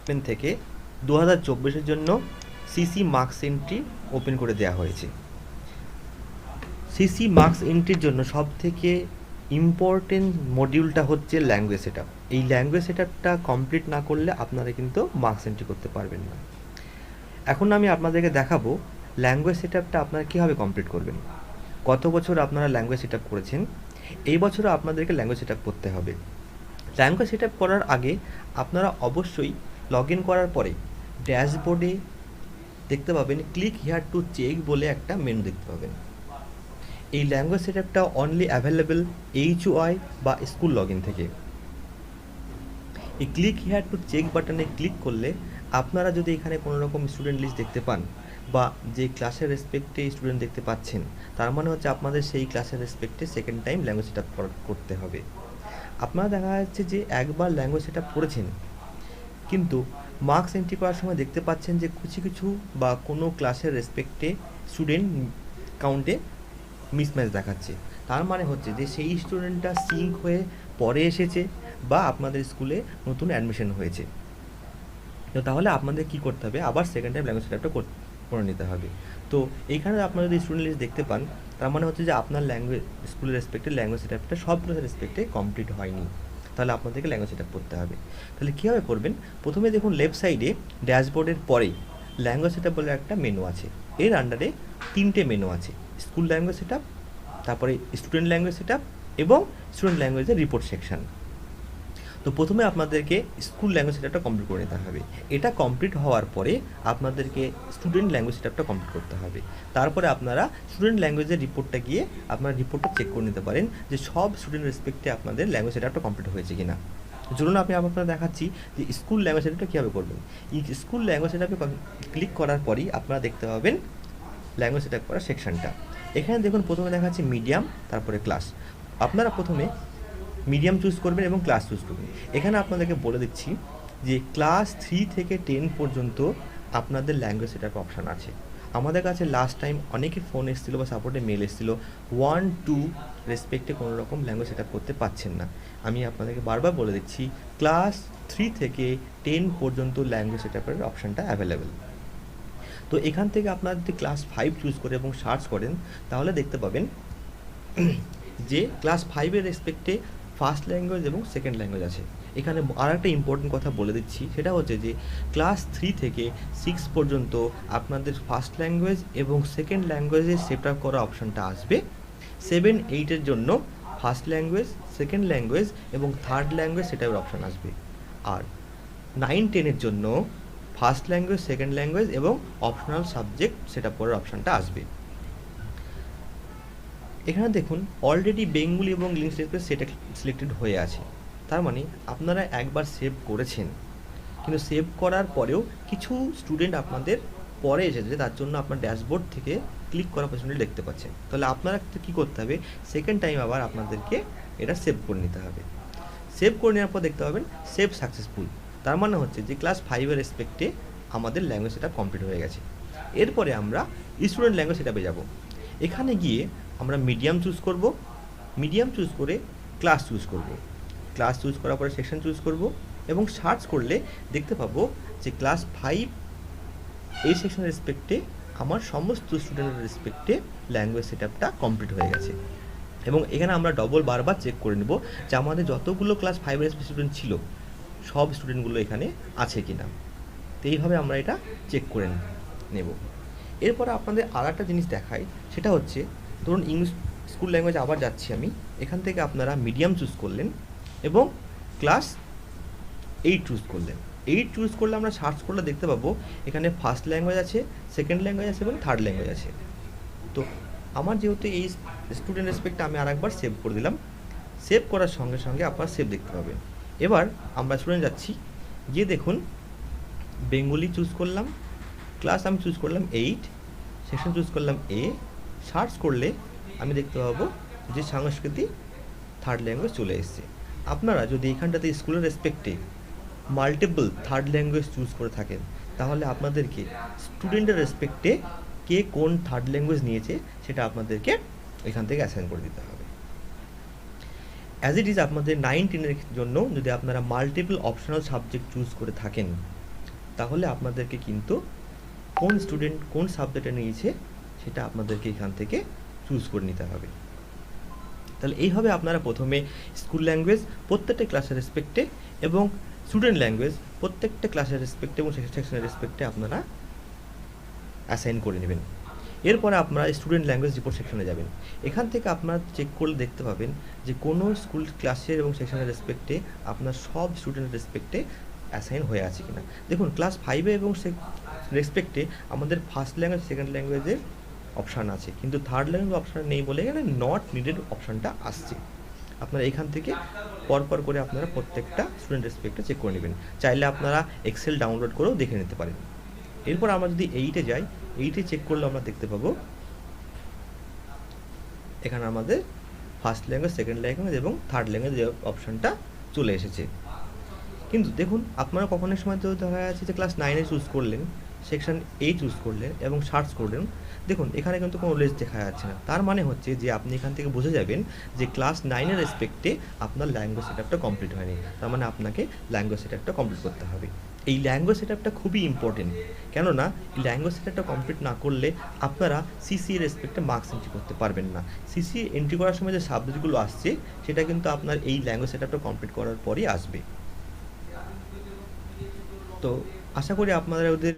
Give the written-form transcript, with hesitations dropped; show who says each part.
Speaker 1: Department থেকে 2024-এর জন্য CC marks entry open করে দেওয়া হয়েছে। সিসি মার্কস এন্ট্রির জন্য সবথেকে ইম্পর্টেন্ট মডিউলটা হচ্ছে ল্যাঙ্গুয়েজ সেটআপ। এই ল্যাঙ্গুয়েজ সেটআপটা কমপ্লিট না করলে আপনারা কিন্তু মার্কস এন্ট্রি করতে পারবেন না। এখন আমি আপনাদেরকে দেখাবো ল্যাঙ্গুয়েজ সেটআপটা আপনারা কীভাবে কমপ্লিট করবেন। গত বছর আপনারা ল্যাঙ্গুয়েজ সেটআপ করেছেন, এই বছরও আপনাদেরকে ল্যাঙ্গুয়েজ সেটআপ করতে হবে। ল্যাঙ্গুয়েজ সেটআপ করার আগে আপনারা অবশ্যই লগ ইন করার পরে ড্যাশবোর্ডে দেখতে পাবেন ক্লিক হিয়ার টু চেক বলে একটা মেনু দেখতে পাবেন। এই ল্যাঙ্গুয়েজ সেটআপটা অনলি অ্যাভেলেবেল HOI বা স্কুল লগ ইন থেকে। এই ক্লিক হিয়ার টু চেক বাটনে ক্লিক করলে আপনারা যদি এখানে কোনো রকম স্টুডেন্ট লিস্ট দেখতে পান বা যে ক্লাসের রেসপেক্টে স্টুডেন্ট দেখতে পাচ্ছেন, তার মানে হচ্ছে আপনাদের সেই ক্লাসের রেসপেক্টে সেকেন্ড টাইম ল্যাঙ্গুয়েজ সেটআপ করতে হবে। আপনারা দেখা যাচ্ছে যে একবার ল্যাঙ্গুয়েজ সেটআপ করেছেন, কিন্তু মার্কস এন্ট্রি করার সময় দেখতে পাচ্ছেন যে কিছু বা কোনো ক্লাসের রেসপেক্টে স্টুডেন্ট কাউন্টে মিসম্যাচ দেখাচ্ছে। তার মানে হচ্ছে যে সেই স্টুডেন্টটা সিঙ্ক হয়ে পরে এসেছে বা আপনাদের স্কুলে নতুন অ্যাডমিশন হয়েছে। তো তাহলে আপনাদের কী করতে হবে, আবার সেকেন্ড টাইম ল্যাঙ্গুয়েজ সেটআপটা করে নিতে হবে। তো এইখানে আপনারা যদি স্টুডেন্ট লিস্ট দেখতে পান, তার মানে হচ্ছে যে আপনার ল্যাঙ্গুয়েজ স্কুলের রেসপেক্টে ল্যাঙ্গুয়েজ সেটআপটা সব ক্লাসের রেসপেক্টে কমপ্লিট হয়নি, তাহলে আপনাদেরকে ল্যাঙ্গুয়েজ সেটআপ করতে হবে। তাহলে কীভাবে করবেন, প্রথমে দেখুন লেফট সাইডে ড্যাশবোর্ডের পরেই ল্যাঙ্গুয়েজ সেটআপ বলে একটা মেনু আছে। এর আন্ডারে 3টে মেনু আছে, স্কুল ল্যাঙ্গুয়েজ সেটআপ, তারপরে স্টুডেন্ট ল্যাঙ্গুয়েজ সেটআপ এবং স্টুডেন্ট ল্যাঙ্গুয়েজের রিপোর্ট সেকশন। তো প্রথমে আপনাদেরকে স্কুল ল্যাঙ্গুয়েজ সেটআপটা কমপ্লিট করে নিতে হবে। এটা কমপ্লিট হওয়ার পরে আপনাদেরকে স্টুডেন্ট ল্যাঙ্গুয়েজ সেটআপটা কমপ্লিট করতে হবে। তারপরে আপনারা স্টুডেন্ট ল্যাঙ্গুয়েজের রিপোর্টটা গিয়ে আপনার রিপোর্টটা চেক করে নিতে পারেন যে সব স্টুডেন্ট রেসপেক্টে আপনাদের ল্যাঙ্গুয়েজ সেটআপটা কমপ্লিট হয়েছে কিনা। চলুন আমি আপনাদের দেখাচ্ছি যে স্কুল ল্যাঙ্গুয়েজ সেটআপটা কীভাবে করবেন। এই স্কুল ল্যাঙ্গুয়েজ সেটআপে ক্লিক করার পরই আপনারা দেখতে পাবেন ল্যাঙ্গুয়েজ সেটআপ করার সেকশনটা। এখানে দেখুন প্রথমে দেখাচ্ছে মিডিয়াম, তারপরে ক্লাস। আপনারা প্রথমে মিডিয়াম চুজ করবেন এবং ক্লাস চুজ করবেন। এখানে আপনাদেরকে বলে দিচ্ছি যে ক্লাস 3 থেকে 10 পর্যন্ত আপনাদের ল্যাঙ্গুয়েজ সেটআপ অপশান আছে। আমাদের কাছে লাস্ট টাইম অনেকে ফোন এসেছিলো বা সাপোর্টে মেল এসেছিলো 1-2 রেসপেক্টে কোনো রকম ল্যাঙ্গুয়েজ সেটআপ করতে পারছেন না। আমি আপনাদেরকে বারবার বলে দিচ্ছি ক্লাস 3 থেকে 10 পর্যন্ত ল্যাঙ্গুয়েজ সেটআপের অপশানটা অ্যাভেলেবেল। তো এখান থেকে আপনারা যদি ক্লাস 5 চুজ করে এবং সার্চ করেন, তাহলে দেখতে পাবেন যে ক্লাস 5-এর রেসপেক্টে ফার্স্ট ল্যাঙ্গুয়েজ এবং সেকেন্ড ল্যাঙ্গুয়েজ আছে। এখানে আর একটা ইম্পর্টেন্ট কথা বলে দিচ্ছি, সেটা হচ্ছে যে ক্লাস 3 থেকে 6 পর্যন্ত আপনাদের ফার্স্ট ল্যাঙ্গুয়েজ এবং সেকেন্ড ল্যাঙ্গুয়েজে সেটআপ করা অপশানটা আসবে। 7-8-এর জন্য ফার্স্ট ল্যাঙ্গুয়েজ, সেকেন্ড ল্যাঙ্গুয়েজ এবং থার্ড ল্যাঙ্গুয়েজ সেটআপের অপশান আসবে। আর 9-10-এর জন্য ফার্স্ট ল্যাঙ্গুয়েজ, সেকেন্ড ল্যাঙ্গুয়েজ এবং অপশনাল সাবজেক্ট সেটআপ করার অপশানটা আসবে। এখানে দেখুন অলরেডি বেঙ্গলি এবং ইংলিশ ল্যাঙ্গুয়েজ সেটা সিলেক্টেড হয়ে আছে। তার মানে আপনারা একবার সেভ করেছেন, কিন্তু সেভ করার পরেও কিছু স্টুডেন্ট আপনাদের পরে এসেছে, তার জন্য আপনার ড্যাশবোর্ড থেকে ক্লিক করা পর্যন্ত দেখতে পাচ্ছেন। তাহলে আপনারা কী করতে হবে, সেকেন্ড টাইম আবার আপনাদেরকে এটা সেভ করে নিতে হবে। সেভ করে নেওয়ার পর দেখতে পাবেন সেভ সাকসেসফুল। তার মানে হচ্ছে যে ক্লাস 5-এর রেসপেক্টে আমাদের ল্যাঙ্গুয়েজ সেটআপ কমপ্লিট হয়ে গেছে। এরপরে আমরা স্টুডেন্ট ল্যাঙ্গুয়েজ সেটআপে যাব। এখানে গিয়ে আমরা মিডিয়াম চুজ করব, মিডিয়াম চুজ করে ক্লাস চুজ করব। ক্লাস চুজ করার পরে সেকশন চুজ করব এবং সার্চ করলে দেখতে পাবো যে ক্লাস 5 এই সেকশনের রেসপেক্টে আমার সমস্ত স্টুডেন্টের রেসপেক্টে ল্যাঙ্গুয়েজ সেটআপটা কমপ্লিট হয়ে গেছে। এবং এখানে আমরা বারবার চেক করে নেব যে আমাদের যতগুলো ক্লাস 5-এর স্টুডেন্ট ছিল সব স্টুডেন্টগুলো এখানে আছে কি না। তো এইভাবে আমরা এটা চেক করে নেব। এরপর আপনাদের আর একটা জিনিস দেখাই, সেটা হচ্ছে ধরুন ইংলিশ স্কুল ল্যাঙ্গুয়েজ আবার যাচ্ছি আমি। এখান থেকে আপনারা মিডিয়াম চুজ করলেন এবং ক্লাস 8 চুজ করলেন। 8 চুজ করলে আমরা সার্চ করলে দেখতে পাবো এখানে ফার্স্ট ল্যাঙ্গুয়েজ আছে, সেকেন্ড ল্যাঙ্গুয়েজ আছে এবং থার্ড ল্যাঙ্গুয়েজ আছে। তো আমার যেহেতু এই স্টুডেন্ট রেসপেক্টে আমি আরেকবার সেভ করে দিলাম। সেভ করার সঙ্গে সঙ্গে আপনারা সেভ দেখতে পাবেন। এবার আমরা স্টুডেন্ট যাচ্ছি, গিয়ে দেখুন বেঙ্গলি চুজ করলাম, ক্লাস আমি চুজ করলাম 8, সেকশন চুজ করলাম A। সার্চ করলে আমি দেখতে পাবো যে সংস্কৃতি থার্ড ল্যাঙ্গুয়েজ চলে এসেছে। আপনারা যদি এখানটাতে স্কুলের রেসপেক্টে মাল্টিপল থার্ড ল্যাঙ্গুয়েজ চুজ করে থাকেন, তাহলে আপনাদেরকে স্টুডেন্টের রেসপেক্টে কে কোন থার্ড ল্যাঙ্গুয়েজ নিয়েছে সেটা আপনাদেরকে এখান থেকে অ্যাসাইন করে দিতে হবে। অ্যাজ ইট ইজ আপনাদের 9-10-এর জন্য যদি আপনারা মাল্টিপল অপশনাল সাবজেক্ট চুজ করে থাকেন, তাহলে আপনাদেরকে কিন্তু কোন স্টুডেন্ট কোন সাবজেক্টে নিয়েছে সেটা আপনাদেরকে এখান থেকে চুজ করে নিতে হবে। তাহলে এইভাবে আপনারা প্রথমে স্কুল ল্যাঙ্গুয়েজ প্রত্যেকটা ক্লাসের রেসপেক্টে এবং স্টুডেন্ট ল্যাঙ্গুয়েজ প্রত্যেকটা ক্লাসের রেসপেক্টে এবং সেকশনের রেসপেক্টে আপনারা অ্যাসাইন করে নেবেন। এরপরে আপনারা স্টুডেন্ট ল্যাঙ্গুয়েজ রিপোর্ট সেকশনে যাবেন। এখান থেকে আপনারা চেক করলে দেখতে পাবেন যে কোনো স্কুল ক্লাসের এবং সেকশনের রেসপেক্টে আপনার সব স্টুডেন্টের রেসপেক্টে অ্যাসাইন হয়ে আছে কিনা। দেখুন ক্লাস 5-এ এবং রেসপেক্টে আমাদের ফার্স্ট ল্যাঙ্গুয়েজ সেকেন্ড ল্যাঙ্গুয়েজের অপশান আছে, কিন্তু থার্ড ল্যাঙ্গুয়েজ অপশান নেই বলে এখানে নট নিডেড অপশানটা আসছে। আপনারা এখান থেকে পরপর করে আপনারা প্রত্যেকটা স্টুডেন্ট রেসপেক্টে চেক করে নেবেন। চাইলে আপনারা এক্সেল ডাউনলোড করেও দেখে নিতে পারেন। এরপর আমরা যদি 8-এ যাই, 8-এ চেক করলে আমরা দেখতে পাবো এখানে আমাদের ফার্স্ট ল্যাঙ্গুয়েজ সেকেন্ড ল্যাঙ্গুয়েজ এবং থার্ড ল্যাঙ্গুয়েজ অপশানটা চলে এসেছে। কিন্তু দেখুন আপনারা কখনো সময় তো দেখা যাচ্ছে যে ক্লাস 9-এ চুজ করলেন, সেকশন 8 চুজ করলেন এবং সার্চ করলেন, দেখুন এখানে কিন্তু কোনো লিস্ট দেখা যাচ্ছে না। তার মানে হচ্ছে যে আপনি এখান থেকে বুঝে যাবেন যে ক্লাস 9-এর রেসপেক্টে আপনার ল্যাঙ্গুয়েজ সেটআপটা কমপ্লিট হয়নি। তার মানে আপনাকে ল্যাঙ্গুয়েজ সেটআপটা কমপ্লিট করতে হবে। এই ল্যাঙ্গুয়েজ সেটআপটা খুবই ইম্পর্টেন্ট, কেননা এই ল্যাঙ্গুয়েজ সেটআপটা কমপ্লিট না করলে আপনারা সিসি এর রেসপেক্টে মার্কস এন্ট্রি করতে পারবেন না। সিসি এন্ট্রি করার সময় যে সাবজেক্টগুলো আসছে সেটা কিন্তু আপনার এই ল্যাঙ্গুয়েজ সেটআপটা কমপ্লিট করার পরই আসবে। তো আশা করি আপনারা ওদের